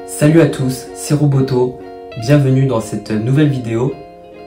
Salut à tous, c'est Roboto, bienvenue dans cette nouvelle vidéo.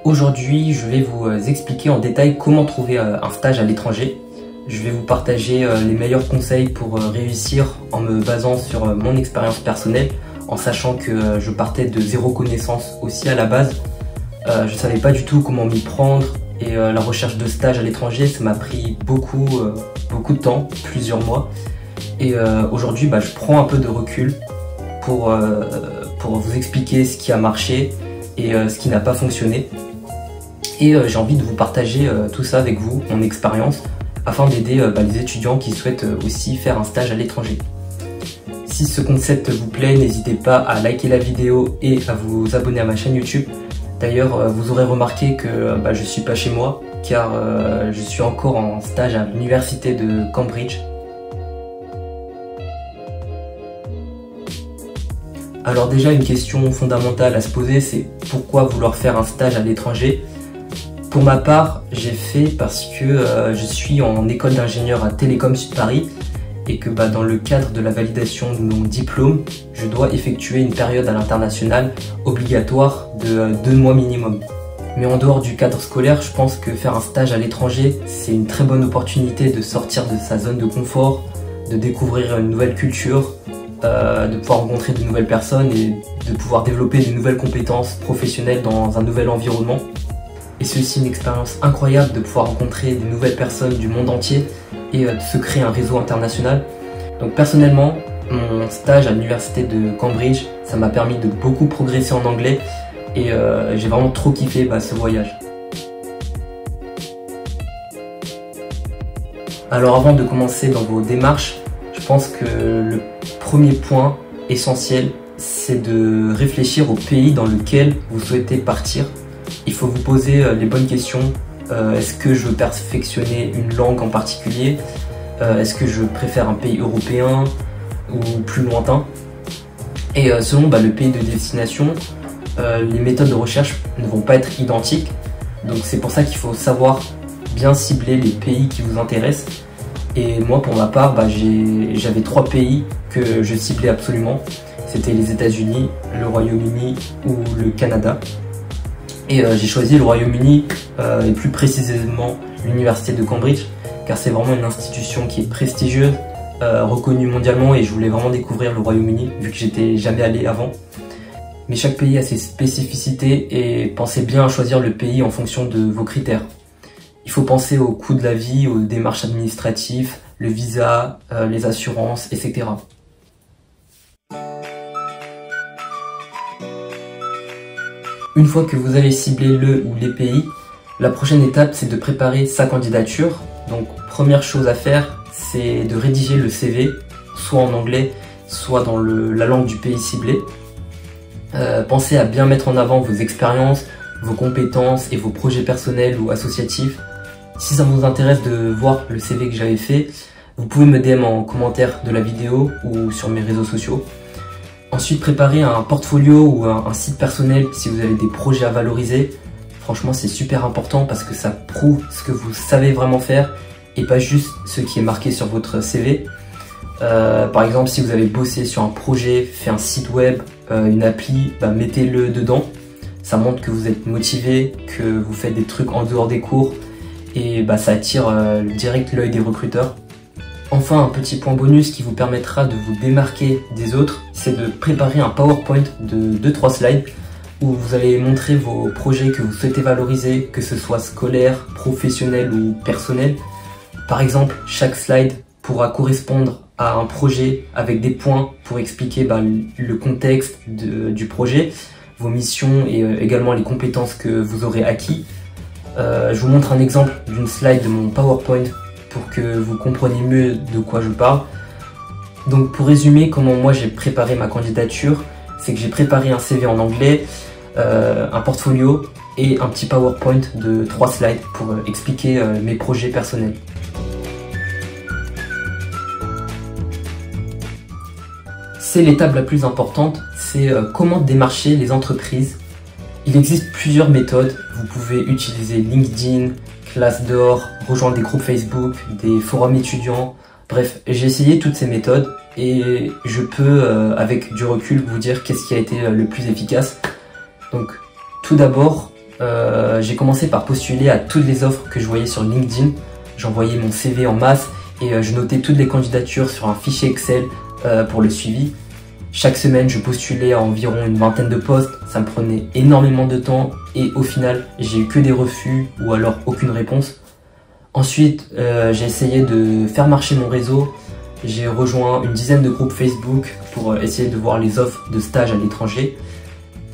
Aujourd'hui, je vais vous expliquer en détail comment trouver un stage à l'étranger. Je vais vous partager les meilleurs conseils pour réussir en me basant sur mon expérience personnelle, en sachant que je partais de zéro connaissance aussi à la base. Je ne savais pas du tout comment m'y prendre et la recherche de stage à l'étranger, ça m'a pris beaucoup de temps, plusieurs mois. Et aujourd'hui, je prends un peu de recul pour vous expliquer ce qui a marché et ce qui n'a pas fonctionné. Et j'ai envie de vous partager tout ça avec vous, mon expérience, afin d'aider les étudiants qui souhaitent aussi faire un stage à l'étranger. Si ce concept vous plaît, n'hésitez pas à liker la vidéo et à vous abonner à ma chaîne YouTube. D'ailleurs, vous aurez remarqué que je ne suis pas chez moi, car je suis encore en stage à l'université de Cambridge. Alors déjà, une question fondamentale à se poser, c'est pourquoi vouloir faire un stage à l'étranger? Pour ma part, j'ai fait parce que je suis en école d'ingénieur à Télécom Sud Paris et que dans le cadre de la validation de mon diplôme, je dois effectuer une période à l'international obligatoire de 2 mois minimum. Mais en dehors du cadre scolaire, je pense que faire un stage à l'étranger, c'est une très bonne opportunité de sortir de sa zone de confort, de découvrir une nouvelle culture, de pouvoir rencontrer de nouvelles personnes et de pouvoir développer de nouvelles compétences professionnelles dans un nouvel environnement. Et c'est aussi une expérience incroyable de pouvoir rencontrer de nouvelles personnes du monde entier et de se créer un réseau international. Donc personnellement, mon stage à l'université de Cambridge, ça m'a permis de beaucoup progresser en anglais et j'ai vraiment trop kiffé ce voyage. Alors avant de commencer dans vos démarches, je pense que le premier point essentiel, c'est de réfléchir au pays dans lequel vous souhaitez partir. Il faut vous poser les bonnes questions. Est-ce que je veux perfectionner une langue en particulier? Est-ce que je préfère un pays européen ou plus lointain? Et selon le pays de destination, les méthodes de recherche ne vont pas être identiques. Donc c'est pour ça qu'il faut savoir bien cibler les pays qui vous intéressent. Et moi, pour ma part, j'avais 3 pays que je ciblais absolument. C'était les États-Unis, le Royaume-Uni ou le Canada. Et j'ai choisi le Royaume-Uni et plus précisément l'université de Cambridge, car c'est vraiment une institution qui est prestigieuse, reconnue mondialement, et je voulais vraiment découvrir le Royaume-Uni vu que j'étais jamais allé avant. Mais chaque pays a ses spécificités et pensez bien à choisir le pays en fonction de vos critères. Il faut penser au coût de la vie, aux démarches administratives, le visa, les assurances, etc. Une fois que vous avez ciblé le ou les pays, la prochaine étape c'est de préparer sa candidature. Donc première chose à faire, c'est de rédiger le CV, soit en anglais, soit dans la langue du pays ciblé. Pensez à bien mettre en avant vos expériences, vos compétences et vos projets personnels ou associatifs. Si ça vous intéresse de voir le CV que j'avais fait, vous pouvez me DM en commentaire de la vidéo ou sur mes réseaux sociaux. Ensuite, préparez un portfolio ou un site personnel si vous avez des projets à valoriser. Franchement, c'est super important parce que ça prouve ce que vous savez vraiment faire et pas juste ce qui est marqué sur votre CV. Par exemple, si vous avez bossé sur un projet, fait un site web, une appli, mettez-le dedans. Ça montre que vous êtes motivé, que vous faites des trucs en dehors des cours et ça attire direct l'œil des recruteurs. Enfin, un petit point bonus qui vous permettra de vous démarquer des autres, c'est de préparer un PowerPoint de 2-3 slides où vous allez montrer vos projets que vous souhaitez valoriser, que ce soit scolaire, professionnel ou personnel. Par exemple, chaque slide pourra correspondre à un projet avec des points pour expliquer le contexte du projet, vos missions et également les compétences que vous aurez acquis. Je vous montre un exemple d'une slide de mon PowerPoint pour que vous compreniez mieux de quoi je parle. Donc pour résumer comment moi j'ai préparé ma candidature, c'est que j'ai préparé un CV en anglais, un portfolio et un petit PowerPoint de 3 slides pour expliquer mes projets personnels. C'est l'étape la plus importante, c'est comment démarcher les entreprises. Il existe plusieurs méthodes, vous pouvez utiliser LinkedIn, Glassdoor, rejoindre des groupes Facebook, des forums étudiants. Bref, j'ai essayé toutes ces méthodes et je peux avec du recul vous dire qu'est-ce qui a été le plus efficace. Donc tout d'abord, j'ai commencé par postuler à toutes les offres que je voyais sur LinkedIn. J'envoyais mon CV en masse et je notais toutes les candidatures sur un fichier Excel pour le suivi. Chaque semaine, je postulais à environ une vingtaine de postes, ça me prenait énormément de temps et au final, j'ai eu que des refus ou alors aucune réponse. Ensuite, j'ai essayé de faire marcher mon réseau. J'ai rejoint une dizaine de groupes Facebook pour essayer de voir les offres de stage à l'étranger.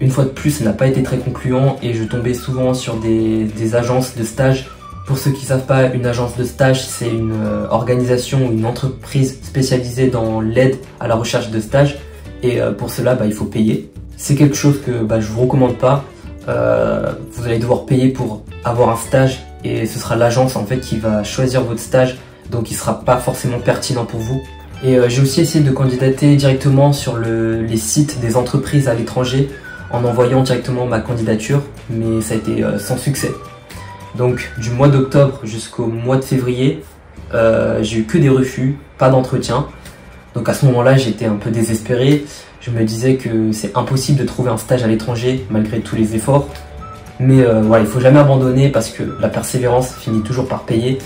Une fois de plus, ça n'a pas été très concluant et je tombais souvent sur des agences de stage. Pour ceux qui ne savent pas, une agence de stage, c'est une organisation ou une entreprise spécialisée dans l'aide à la recherche de stage. Et pour cela, il faut payer. C'est quelque chose que je vous recommande pas. Vous allez devoir payer pour avoir un stage et ce sera l'agence en fait qui va choisir votre stage, donc il sera pas forcément pertinent pour vous. Et j'ai aussi essayé de candidater directement sur les sites des entreprises à l'étranger en envoyant directement ma candidature, mais ça a été sans succès. Donc du mois d'octobre jusqu'au mois de février, j'ai eu que des refus, pas d'entretien. Donc à ce moment-là, j'étais un peu désespéré. Je me disais que c'est impossible de trouver un stage à l'étranger malgré tous les efforts. Mais voilà, il faut jamais abandonner parce que la persévérance finit toujours par payer.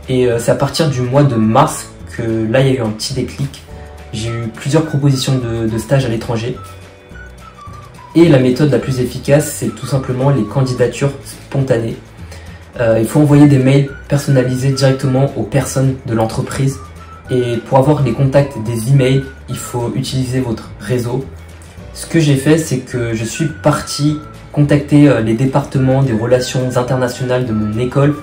Et c'est à partir du mois de mars que là, il y a eu un petit déclic. J'ai eu plusieurs propositions de stages à l'étranger. Et la méthode la plus efficace, c'est tout simplement les candidatures spontanées. Il faut envoyer des mails personnalisés directement aux personnes de l'entreprise. Et pour avoir les contacts des emails, il faut utiliser votre réseau. Ce que j'ai fait, c'est que je suis parti contacter les départements des relations internationales de mon école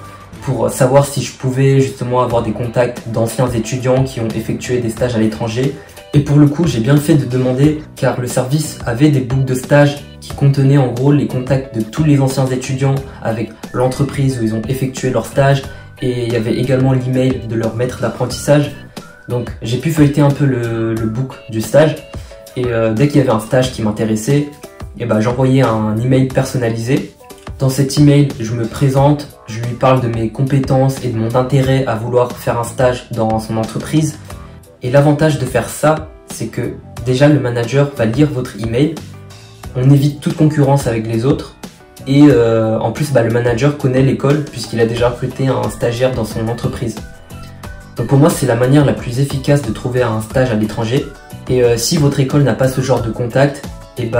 pour savoir si je pouvais justement avoir des contacts d'anciens étudiants qui ont effectué des stages à l'étranger. Et pour le coup, j'ai bien fait de demander car le service avait des boucles de stage qui contenaient en gros les contacts de tous les anciens étudiants avec l'entreprise où ils ont effectué leur stage et il y avait également l'email de leur maître d'apprentissage. Donc j'ai pu feuilleter un peu le book du stage et dès qu'il y avait un stage qui m'intéressait, j'envoyais un email personnalisé. Dans cet email, je me présente, je lui parle de mes compétences et de mon intérêt à vouloir faire un stage dans son entreprise. Et l'avantage de faire ça, c'est que déjà le manager va lire votre email, on évite toute concurrence avec les autres et en plus le manager connaît l'école puisqu'il a déjà recruté un stagiaire dans son entreprise. Donc pour moi, c'est la manière la plus efficace de trouver un stage à l'étranger. Et si votre école n'a pas ce genre de contact,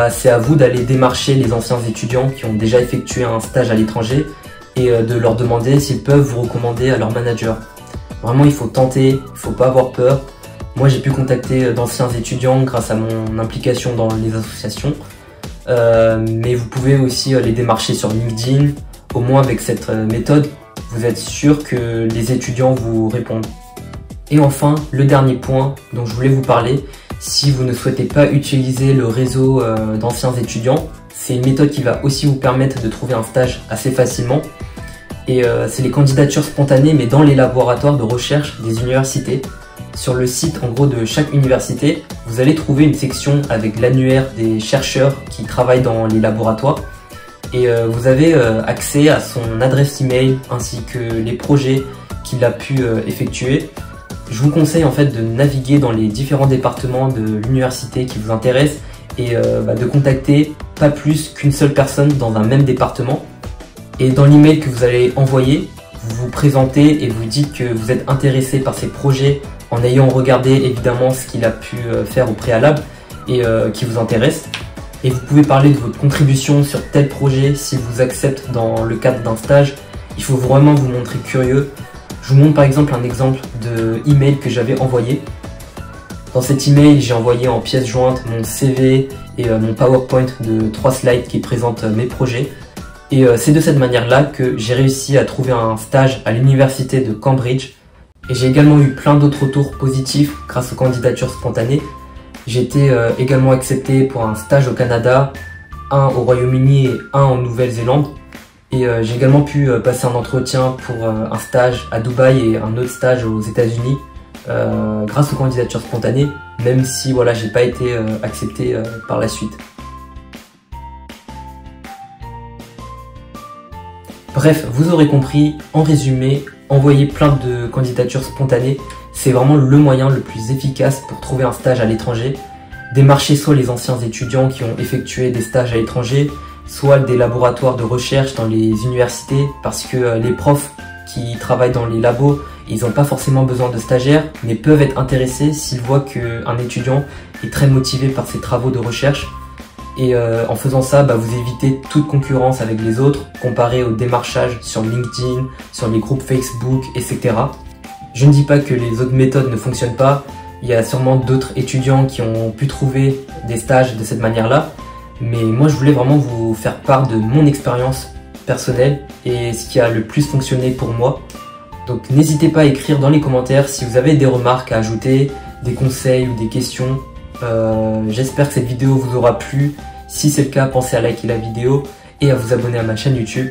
c'est à vous d'aller démarcher les anciens étudiants qui ont déjà effectué un stage à l'étranger et de leur demander s'ils peuvent vous recommander à leur manager. Vraiment, il faut tenter, il ne faut pas avoir peur. Moi, j'ai pu contacter d'anciens étudiants grâce à mon implication dans les associations. Mais vous pouvez aussi les démarcher sur LinkedIn. Au moins avec cette méthode, vous êtes sûr que les étudiants vous répondent. Et enfin, le dernier point dont je voulais vous parler, si vous ne souhaitez pas utiliser le réseau d'anciens étudiants, c'est une méthode qui va aussi vous permettre de trouver un stage assez facilement. Et c'est les candidatures spontanées, mais dans les laboratoires de recherche des universités. Sur le site en gros de chaque université, vous allez trouver une section avec l'annuaire des chercheurs qui travaillent dans les laboratoires. Et vous avez accès à son adresse email ainsi que les projets qu'il a pu effectuer. Je vous conseille en fait de naviguer dans les différents départements de l'université qui vous intéressent et de contacter pas plus qu'une seule personne dans un même département. Et dans l'email que vous allez envoyer, vous vous présentez et vous dites que vous êtes intéressé par ces projets en ayant regardé évidemment ce qu'il a pu faire au préalable et qui vous intéresse. Et vous pouvez parler de votre contribution sur tel projet s'il vous accepte dans le cadre d'un stage. Il faut vraiment vous montrer curieux. Je vous montre par exemple un exemple de email que j'avais envoyé. Dans cet email, j'ai envoyé en pièce jointe mon CV et mon PowerPoint de 3 slides qui présentent mes projets. Et c'est de cette manière-là que j'ai réussi à trouver un stage à l'université de Cambridge. Et j'ai également eu plein d'autres retours positifs grâce aux candidatures spontanées. J'ai été également accepté pour un stage au Canada, un au Royaume-Uni et un en Nouvelle-Zélande. Et j'ai également pu passer un entretien pour un stage à Dubaï et un autre stage aux États-Unis grâce aux candidatures spontanées, même si voilà, j'ai pas été accepté par la suite. Bref, vous aurez compris, en résumé, envoyer plein de candidatures spontanées, c'est vraiment le moyen le plus efficace pour trouver un stage à l'étranger. Démarcher soit les anciens étudiants qui ont effectué des stages à l'étranger, soit des laboratoires de recherche dans les universités, parce que les profs qui travaillent dans les labos, ils n'ont pas forcément besoin de stagiaires, mais peuvent être intéressés s'ils voient qu'un étudiant est très motivé par ses travaux de recherche. Et en faisant ça, vous évitez toute concurrence avec les autres, comparé au démarchage sur LinkedIn, sur les groupes Facebook, etc. Je ne dis pas que les autres méthodes ne fonctionnent pas, il y a sûrement d'autres étudiants qui ont pu trouver des stages de cette manière-là, mais moi je voulais vraiment vous faire part de mon expérience personnelle et ce qui a le plus fonctionné pour moi. Donc n'hésitez pas à écrire dans les commentaires si vous avez des remarques à ajouter, des conseils ou des questions. J'espère que cette vidéo vous aura plu. Si c'est le cas, pensez à liker la vidéo et à vous abonner à ma chaîne YouTube.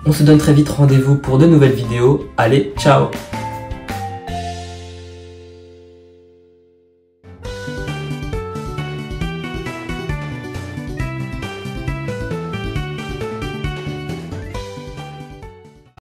On se donne très vite rendez-vous pour de nouvelles vidéos. Allez, ciao!